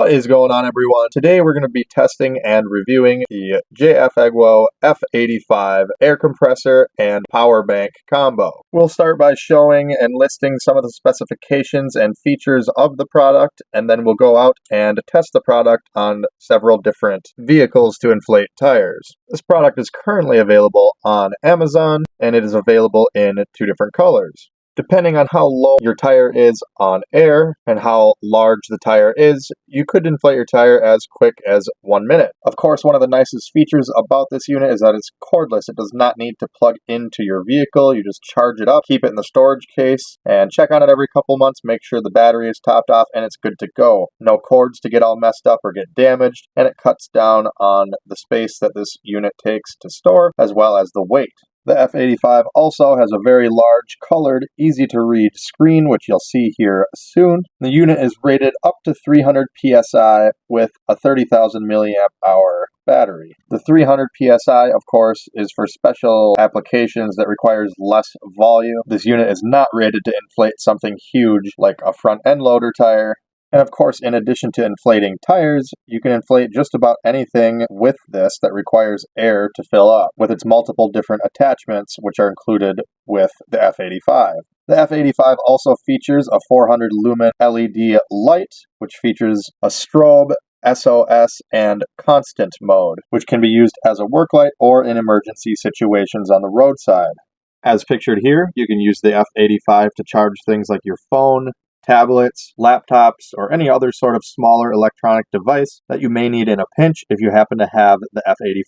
What is going on, everyone? Today we're going to be testing and reviewing the JFEGWO F85 air compressor and power bank combo. We'll start by showing and listing some of the specifications and features of the product, and then we'll go out and test the product on several different vehicles to inflate tires. This product is currently available on Amazon, and it is available in two different colors. Depending on how low your tire is on air and how large the tire is, you could inflate your tire as quick as 1 minute. Of course, one of the nicest features about this unit is that it's cordless. It does not need to plug into your vehicle. You just charge it up, keep it in the storage case, and check on it every couple months, make sure the battery is topped off, and it's good to go. No cords to get all messed up or get damaged, and it cuts down on the space that this unit takes to store, as well as the weight. The F85 also has a very large, colored, easy-to-read screen, which you'll see here soon. The unit is rated up to 300 psi with a 30,000 milliamp hour battery. The 300 psi, of course, is for special applications that requires less volume. This unit is not rated to inflate something huge like a front end loader tire. And of course, in addition to inflating tires, you can inflate just about anything with this that requires air to fill up, with its multiple different attachments, which are included with the F85. The F85 also features a 400 lumen LED light, which features a strobe, SOS, and constant mode, which can be used as a work light or in emergency situations on the roadside. As pictured here, you can use the F85 to charge things like your phone, tablets, laptops, or any other sort of smaller electronic device that you may need in a pinch if you happen to have the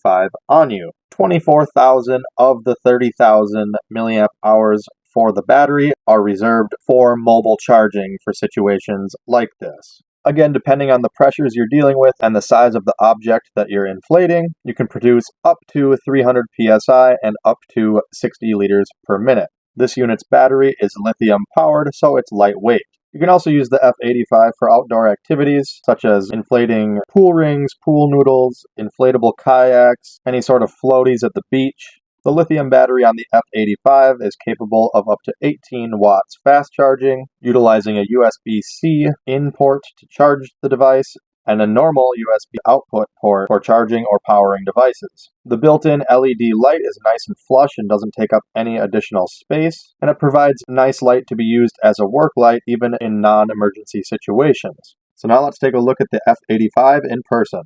F85 on you. 24,000 of the 30,000 milliamp hours for the battery are reserved for mobile charging for situations like this. Again, depending on the pressures you're dealing with and the size of the object that you're inflating, you can produce up to 300 psi and up to 60 liters per minute. This unit's battery is lithium powered, so it's lightweight. You can also use the F85 for outdoor activities, such as inflating pool rings, pool noodles, inflatable kayaks, any sort of floaties at the beach. The lithium battery on the F85 is capable of up to 18 watts fast charging, utilizing a USB-C in port to charge the device, and a normal USB output port for charging or powering devices. The built-in LED light is nice and flush and doesn't take up any additional space, and it provides nice light to be used as a work light even in non-emergency situations. So now let's take a look at the F85 in person.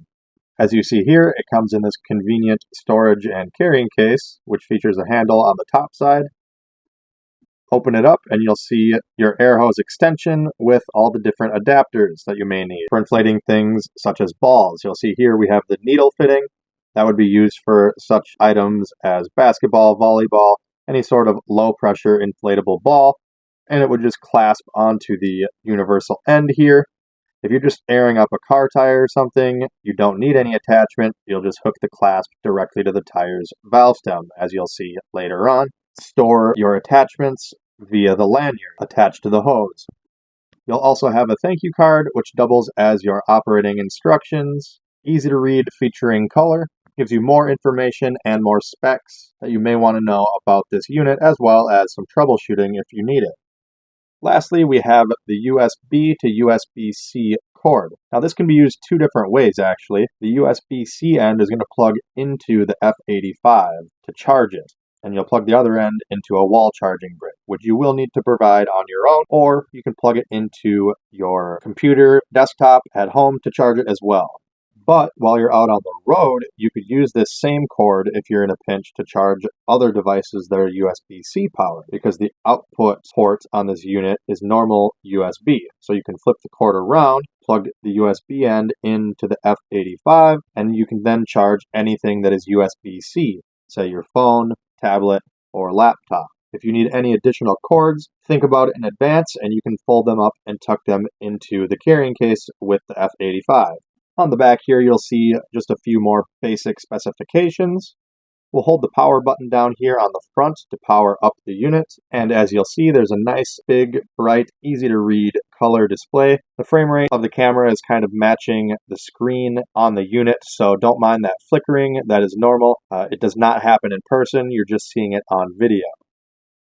As you see here, it comes in this convenient storage and carrying case, which features a handle on the top side. Open it up and you'll see your air hose extension with all the different adapters that you may need for inflating things such as balls. You'll see here we have the needle fitting. That would be used for such items as basketball, volleyball, any sort of low pressure inflatable ball. And it would just clasp onto the universal end here. If you're just airing up a car tire or something, you don't need any attachment. You'll just hook the clasp directly to the tire's valve stem, as you'll see later on. Store your attachments via the lanyard attached to the hose. You'll also have a thank you card, which doubles as your operating instructions. Easy to read, featuring color. Gives you more information and more specs that you may want to know about this unit, as well as some troubleshooting if you need it. Lastly, we have the USB to USB-C cord. Now this can be used two different ways actually. The USB-C end is going to plug into the F85 to charge it, and you'll plug the other end into a wall charging brick, which you will need to provide on your own, or you can plug it into your computer desktop at home to charge it as well. But while you're out on the road, you could use this same cord if you're in a pinch to charge other devices that are USB-C powered, because the output port on this unit is normal USB. So you can flip the cord around, plug the USB end into the F85, and you can then charge anything that is USB-C, say your phone, tablet, or laptop. If you need any additional cords, think about it in advance and you can fold them up and tuck them into the carrying case with the F85. On the back here, you'll see just a few more basic specifications. We'll hold the power button down here on the front to power up the unit, and as you'll see, there's a nice, big, bright, easy-to-read color display. The frame rate of the camera is kind of matching the screen on the unit, so don't mind that flickering. That is normal. It does not happen in person. You're just seeing it on video.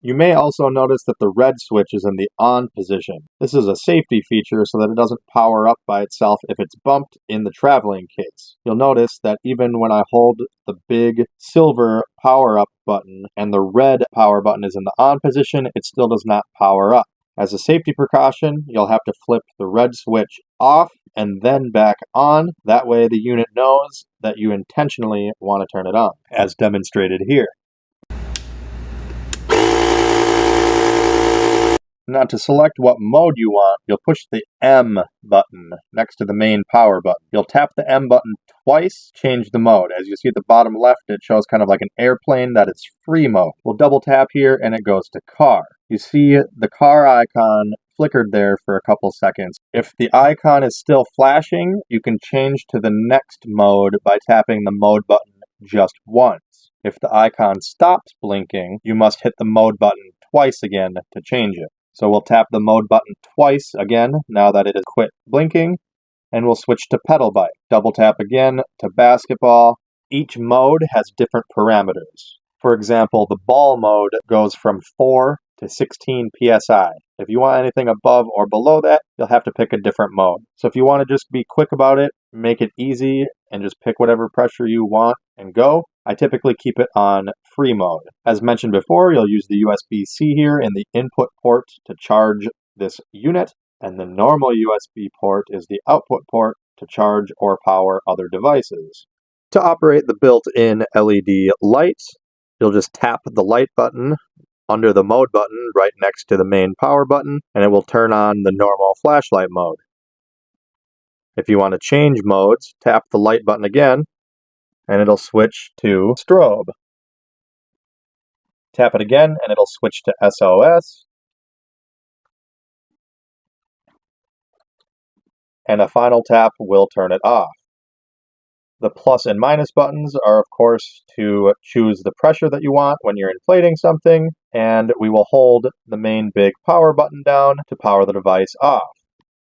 You may also notice that the red switch is in the on position. This is a safety feature so that it doesn't power up by itself if it's bumped in the traveling case. You'll notice that even when I hold the big silver power up button and the red power button is in the on position, it still does not power up. As a safety precaution, you'll have to flip the red switch off and then back on. That way the unit knows that you intentionally want to turn it on, as demonstrated here. Now to select what mode you want, you'll push the M button next to the main power button. You'll tap the M button twice, change the mode. As you see at the bottom left, it shows kind of like an airplane that it's free mode. We'll double tap here and it goes to car. You see the car icon flickered there for a couple seconds. If the icon is still flashing, you can change to the next mode by tapping the mode button just once. If the icon stops blinking, you must hit the mode button twice again to change it. So we'll tap the mode button twice again, now that it has quit blinking, and we'll switch to pedal bike. Double tap again to basketball. Each mode has different parameters. For example, the ball mode goes from 4 to 16 psi. If you want anything above or below that, you'll have to pick a different mode. So if you want to just be quick about it, make it easy, and just pick whatever pressure you want and go, I typically keep it on free mode. As mentioned before, you'll use the USB-C here in the input port to charge this unit, and the normal USB port is the output port to charge or power other devices. To operate the built-in LED light, you'll just tap the light button under the mode button right next to the main power button, and it will turn on the normal flashlight mode. If you want to change modes, tap the light button again, and it'll switch to strobe. Tap it again, and it'll switch to SOS. And a final tap will turn it off. The plus and minus buttons are, of course, to choose the pressure that you want when you're inflating something, and we will hold the main big power button down to power the device off.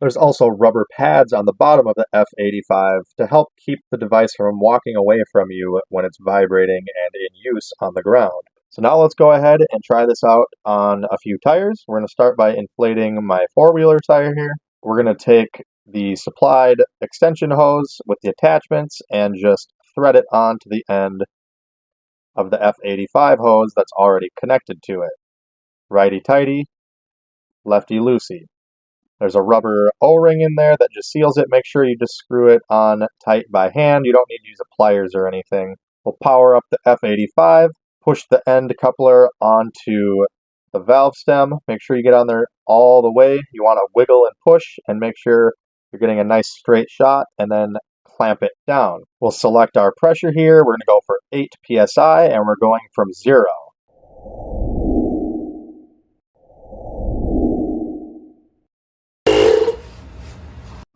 There's also rubber pads on the bottom of the F85 to help keep the device from walking away from you when it's vibrating and in use on the ground. So now let's go ahead and try this out on a few tires. We're going to start by inflating my four-wheeler tire here. We're going to take the supplied extension hose with the attachments and just thread it onto the end of the F85 hose that's already connected to it. Righty-tighty, lefty-loosey. There's a rubber O-ring in there that just seals it. Make sure you just screw it on tight by hand. You don't need to use a pliers or anything. We'll power up the F85, push the end coupler onto the valve stem. Make sure you get on there all the way. You want to wiggle and push and make sure you're getting a nice straight shot, and then clamp it down. We'll select our pressure here. We're going to go for 8 psi, and we're going from 0.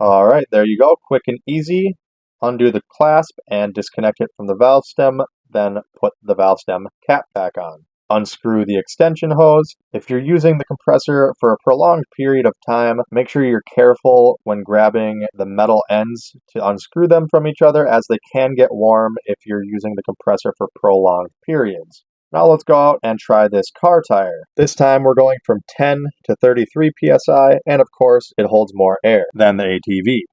All right, there you go. Quick and easy. Undo the clasp and disconnect it from the valve stem, then put the valve stem cap back on. Unscrew the extension hose. If you're using the compressor for a prolonged period of time, make sure you're careful when grabbing the metal ends to unscrew them from each other, as they can get warm if you're using the compressor for prolonged periods. Now let's go out and try this car tire. This time we're going from 10 to 33 psi, and of course it holds more air than the ATV.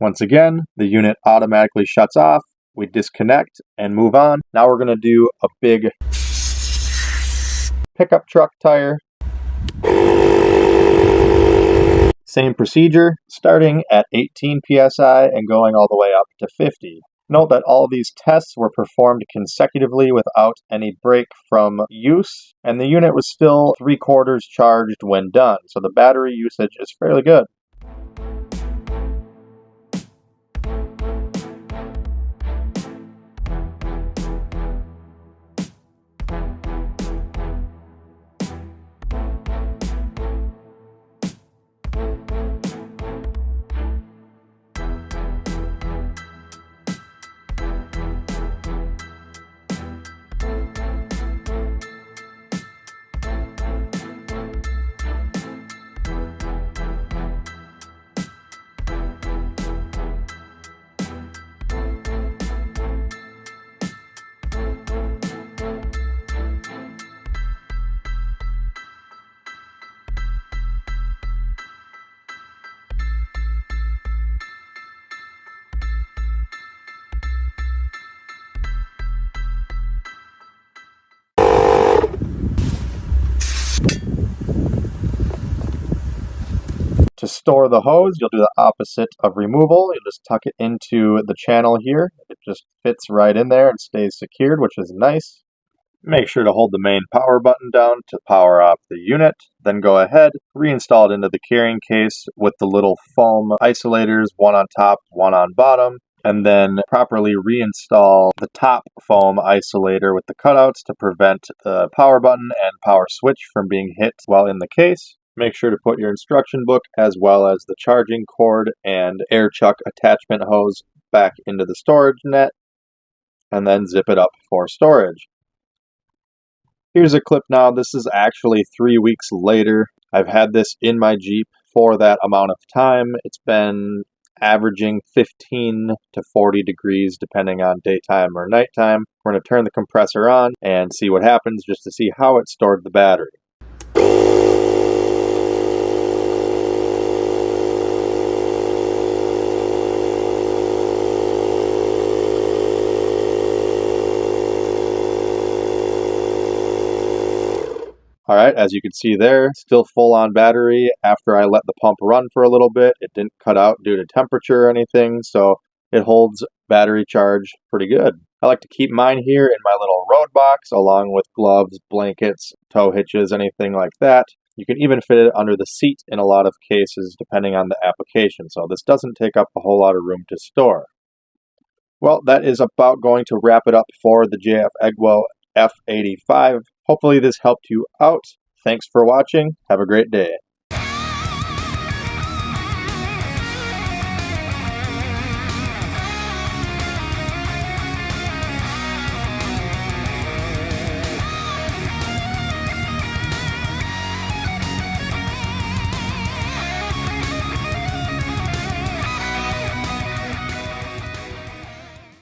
Once again, the unit automatically shuts off. We disconnect and move on. Now we're going to do a big pickup truck tire. Same procedure, starting at 18 psi and going all the way up to 50. Note that all these tests were performed consecutively without any break from use, and the unit was still 3/4 charged when done, so the battery usage is fairly good. To store the hose, you'll do the opposite of removal. You'll just tuck it into the channel here. It just fits right in there and stays secured, which is nice. Make sure to hold the main power button down to power off the unit. Then go ahead, reinstall it into the carrying case with the little foam isolators, one on top, one on bottom. And then properly reinstall the top foam isolator with the cutouts to prevent the power button and power switch from being hit while in the case. Make sure to put your instruction book as well as the charging cord and air chuck attachment hose back into the storage net, and then zip it up for storage. Here's a clip now. This is actually 3 weeks later. I've had this in my Jeep for that amount of time. It's been averaging 15 to 40 degrees depending on daytime or nighttime. We're going to turn the compressor on and see what happens just to see how it stored the battery. Alright, as you can see there, still full on battery after I let the pump run for a little bit. It didn't cut out due to temperature or anything, so it holds battery charge pretty good. I like to keep mine here in my little road box along with gloves, blankets, tow hitches, anything like that. You can even fit it under the seat in a lot of cases depending on the application, so this doesn't take up a whole lot of room to store. Well, that is about going to wrap it up for the JFEGWO F85. Hopefully this helped you out. Thanks for watching. Have a great day.